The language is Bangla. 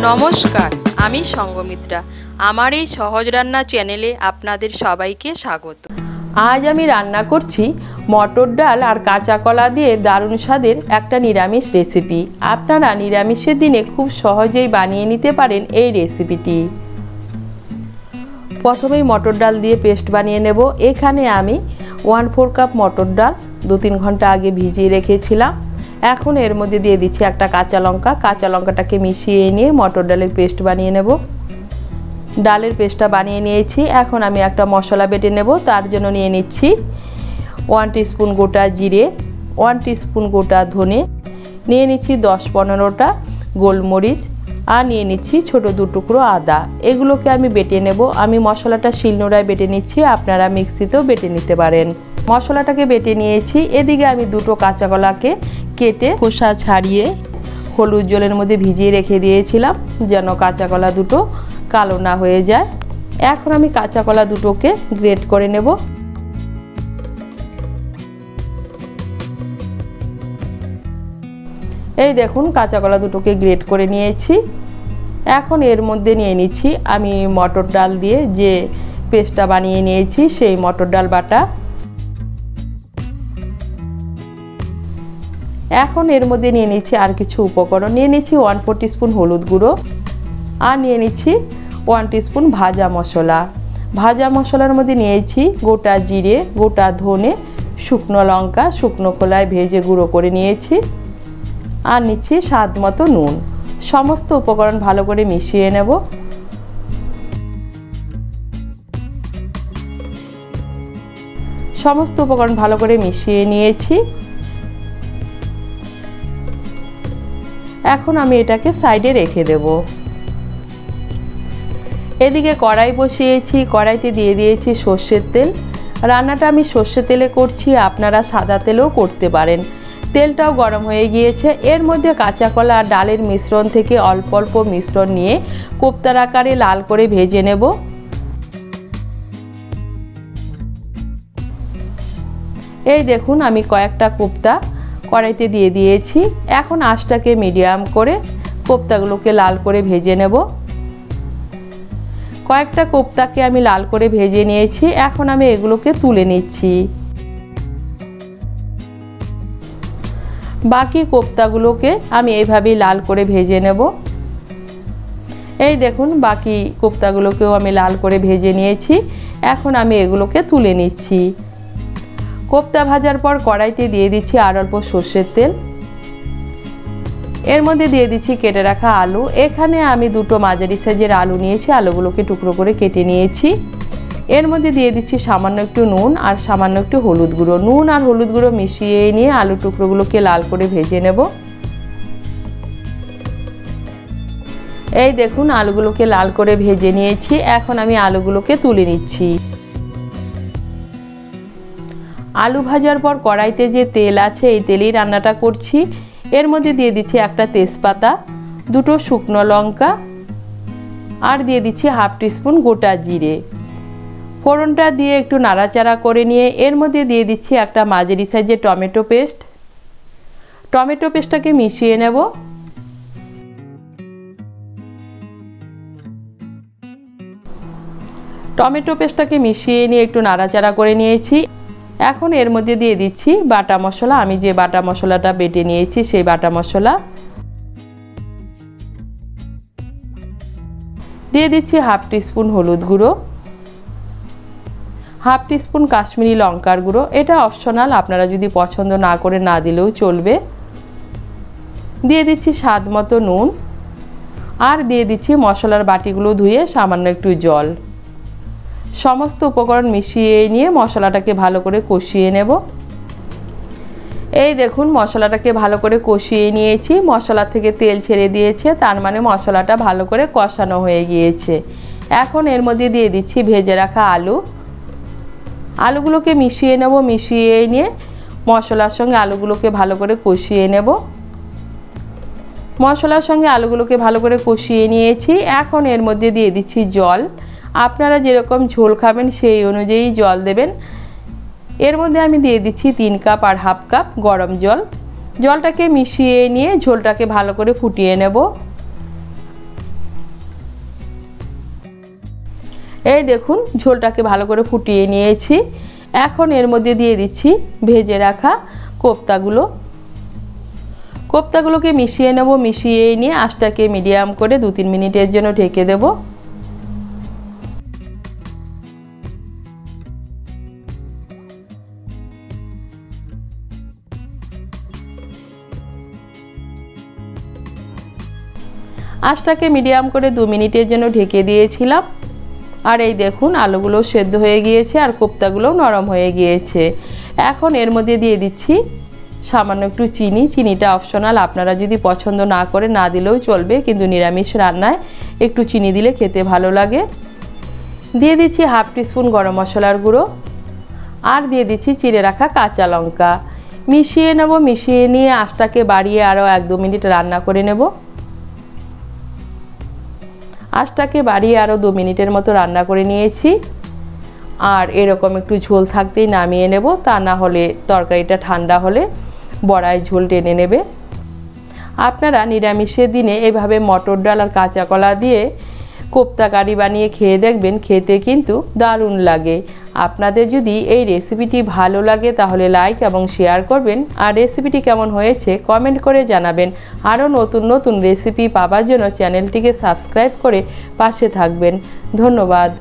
নমস্কার, আমি সঙ্গমিত্রা। আমার এই সহজ রান্না চ্যানেলে আপনাদের সবাইকে স্বাগত। আজ আমি রান্না করছি মটর ডাল আর কাঁচা কলা দিয়ে দারুণ স্বাদের একটা নিরামিষ রেসিপি। আপনারা নিরামিষের দিনে খুব সহজেই বানিয়ে নিতে পারেন এই রেসিপিটি। প্রথমেই মটর ডাল দিয়ে পেস্ট বানিয়ে নেব। এখানে আমি 1/4 কাপ মটর ডাল 2-3 ঘন্টা আগে ভিজিয়ে রেখেছিলাম। এখন এর মধ্যে দিয়ে দিচ্ছি একটা কাঁচা লঙ্কা। কাঁচা লঙ্কাটাকে মিশিয়ে নিয়ে মটর ডালের পেস্ট বানিয়ে নেব। ডালের পেস্টটা বানিয়ে নিয়েছি। এখন আমি একটা মশলা বেটে নেব। তার জন্য নিয়ে নিচ্ছি 1 টিস্পুন গোটা জিরে, 1 টিস্পুন গোটা ধনে, নিয়ে নিচ্ছি 10-15টা গোলমরিচ, আর নিয়ে নিচ্ছি ছোট 2 টুকরো আদা। এগুলোকে আমি বেটে নেব। আমি মশলাটা শিলনোড়ায় বেটে নিচ্ছি, আপনারা মিক্সিতেও বেটে নিতে পারেন। মশলাটাকে বেটে নিয়েছি। এদিকে আমি 2টো কাঁচা কলাকে কেটে খোসা ছাড়িয়ে হলুদ জলের মধ্যে ভিজিয়ে রেখে দিয়েছিলাম, যেন কাঁচা কলা দুটো কালো না হয়ে যায়। এখন আমি কাঁচা কলা দুটোকে গ্রেট করে নেব। এই দেখুন, কাঁচা কলা দুটোকে গ্রেট করে নিয়েছি। এখন এর মধ্যে নিয়ে নিচ্ছি আমি মটর ডাল দিয়ে যে পেস্টটা বানিয়ে নিয়েছি, সেই মটর ডাল বাটা। এখন এর মধ্যে নিয়ে নিচ্ছি আর কিছু উপকরণ। নিয়ে নিচ্ছি 1/4 টিস্পুন হলুদ গুঁড়ো, আর নিয়ে নিচ্ছি 1 টিস্পুন ভাজা মশলা। ভাজা মশলার মধ্যে নিয়েছি গোটা জিরে, গোটা ধনে, শুকনো লঙ্কা শুকনো খোলায় ভেজে গুঁড়ো করে নিয়েছি, আর নিচ্ছি স্বাদ মতো নুন। সমস্ত উপকরণ ভালো করে মিশিয়ে নেব। সমস্ত উপকরণ ভালো করে মিশিয়ে নিয়েছি। এখন আমি এটাকে সাইডে রেখে দেব। এদিকে কড়াই বসিয়েছি। কড়াইতে দিয়ে দিয়েছি সর্ষের তেল। রান্নাটা আমি সর্ষের তেলে করছি, আপনারা সাদা তেলেও করতে পারেন। তেলটাও গরম হয়ে গিয়েছে। এর মধ্যে কাঁচা কলা আর ডালের মিশ্রণ থেকে অল্প অল্প মিশ্রণ নিয়ে কোপ্তার আকারে লাল করে ভেজে নেব। এই দেখুন, আমি কয়েকটা কোপ্তা কড়াইতে দিয়ে দিয়েছি। এখন আঁচটাকে মিডিয়াম করে কোপ্তাগুলোকে লাল করে ভেজে নেব। কয়েকটা কোপ্তাকে আমি লাল করে ভেজে নিয়েছি। এখন আমি এগুলোকে তুলে নিচ্ছি। বাকি কোপ্তাগুলোকে আমি এইভাবেই লাল করে ভেজে নেব। এই দেখুন, বাকি কোপ্তাগুলোকেও আমি লাল করে ভেজে নিয়েছি। এখন আমি এগুলোকে তুলে নিচ্ছি। কোপ্তা ভাজার পর কড়াইতে দিয়ে দিচ্ছি আর অল্প সর্ষের তেল। এর মধ্যে দিয়ে দিচ্ছি কেটে রাখা আলু। এখানে আমি 2টো মাঝারি সাইজের আলু নিয়েছি। আলুগুলোকে টুকরো করে কেটে নিয়েছি। এর মধ্যে দিয়ে দিচ্ছি সামান্য একটু নুন আর সামান্য একটু হলুদ গুঁড়ো। নুন আর হলুদ গুঁড়ো মিশিয়ে নিয়ে আলু টুকরোগুলোকে লাল করে ভেজে নেব। এই দেখুন, আলুগুলোকে লাল করে ভেজে নিয়েছি। এখন আমি আলুগুলোকে তুলে নিচ্ছি। আলু ভাজার পর কড়াইতে যে তেল আছে, এই তেলেই রান্নাটা করছি। এর মধ্যে দিয়ে দিচ্ছি একটা তেজপাতা, 2টো শুকনো লঙ্কা, আর দিয়ে দিচ্ছি 1/2 টিস্পুন গোটা জিরে। ফোড়নটা দিয়ে একটু নাড়াচাড়া করে নিয়ে এর মধ্যে দিয়ে দিচ্ছি একটা মাঝারি সাইজের টমেটো পেস্ট। টমেটো পেস্টটাকে মিশিয়ে নেব। টমেটো পেস্টটাকে মিশিয়ে নিয়ে একটু নাড়াচাড়া করে নিয়েছি। এখন এর মধ্যে দিয়ে দিচ্ছি বাটা মশলা। আমি যে বাটা মশলাটা বেটে নিয়েছি, সেই বাটা মশলা দিয়ে দিচ্ছি 1/2 টিস্পুন হলুদ গুঁড়ো, 1/2 টিস্পুন কাশ্মীরি লঙ্কার গুঁড়ো। এটা অপশনাল, আপনারা যদি পছন্দ না করে না দিলেও চলবে। দিয়ে দিচ্ছি স্বাদ মতো নুন, আর দিয়ে দিচ্ছি মশলার বাটিগুলো ধুয়ে সামান্য একটু জল। সমস্ত উপকরণ মিশিয়ে নিয়ে মশলাটাকে ভালো করে কষিয়ে নেব। এই দেখুন, মশলাটাকে ভালো করে কষিয়ে নিয়েছি। মশলা থেকে তেল ছেড়ে দিয়েছে, তার মানে মশলাটা ভালো করে কষানো হয়ে গিয়েছে। এখন এর মধ্যে দিয়ে দিচ্ছি ভেজে রাখা আলু। আলুগুলোকে মিশিয়ে নেব। মিশিয়ে নিয়ে মশলার সঙ্গে আলুগুলোকে ভালো করে কষিয়ে নেব। মশলার সঙ্গে আলুগুলোকে ভালো করে কষিয়ে নিয়েছি। এখন এর মধ্যে দিয়ে দিচ্ছি জল। আপনারা যেরকম ঝোল খাবেন সেই অনুযায়ী জল দেবেন। এর মধ্যে আমি দিয়ে দিচ্ছি 3 কাপ আর 1/2 কাপ গরম জল। জলটাকে মিশিয়ে নিয়ে ঝোলটাকে ভালো করে ফুটিয়ে নেব। এই দেখুন ঝোলটাকে ভালো করে ফুটিয়ে নিয়েছি। এখন এর মধ্যে দিয়ে দিচ্ছি ভেজে রাখা কোপ্তাগুলোকে মিশিয়ে নেব। মিশিয়ে নিয়ে আঁচটাকে মিডিয়াম করে 2-3 মিনিটের জন্য ঢেকে দেব। আঁচটাকে মিডিয়াম করে 2 মিনিটের জন্য ঢেকে দিয়েছিলাম। আর এই দেখুন আলুগুলো সেদ্ধ হয়ে গিয়েছে আর কোপ্তাগুলো নরম হয়ে গিয়েছে। এখন এর মধ্যে দিয়ে দিচ্ছি সামান্য একটু চিনি। চিনিটা অপশনাল, আপনারা যদি পছন্দ না করে না দিলেও চলবে, কিন্তু নিরামিষ রান্নায় একটু চিনি দিলে খেতে ভালো লাগে। দিয়ে দিচ্ছি 1/2 টিস্পুন গরম মশলার গুঁড়ো আর দিয়ে দিচ্ছি চিড়ে রাখা কাঁচা লঙ্কা। মিশিয়ে নেব। মিশিয়ে নিয়ে আঁচটাকে বাড়িয়ে আরও 1-2 মিনিট রান্না করে নেব। আঁচটাকে বাড়িয়ে আরও 2 মিনিটের মতো রান্না করে নিয়েছি। আর এরকম একটু ঝোল থাকতেই নামিয়ে নেব, তা না হলে তরকারিটা ঠান্ডা হলে বড়ায় ঝোল টেনে নেবে। আপনারা নিরামিষের দিনে এভাবে মটর ডাল আর কাঁচা কলা দিয়ে কোপ্তা কারি বানিয়ে খেয়ে দেখবেন, খেতে কিন্তু দারুণ লাগে। আপনাদের যদি এই রেসিপিটি ভালো লাগে তাহলে লাইক এবং শেয়ার করবেন, আর রেসিপিটি কেমন হয়েছে কমেন্ট করে জানাবেন। আরও নতুন নতুন রেসিপি পাওয়ার জন্য চ্যানেলটিকে সাবস্ক্রাইব করে পাশে থাকবেন। ধন্যবাদ।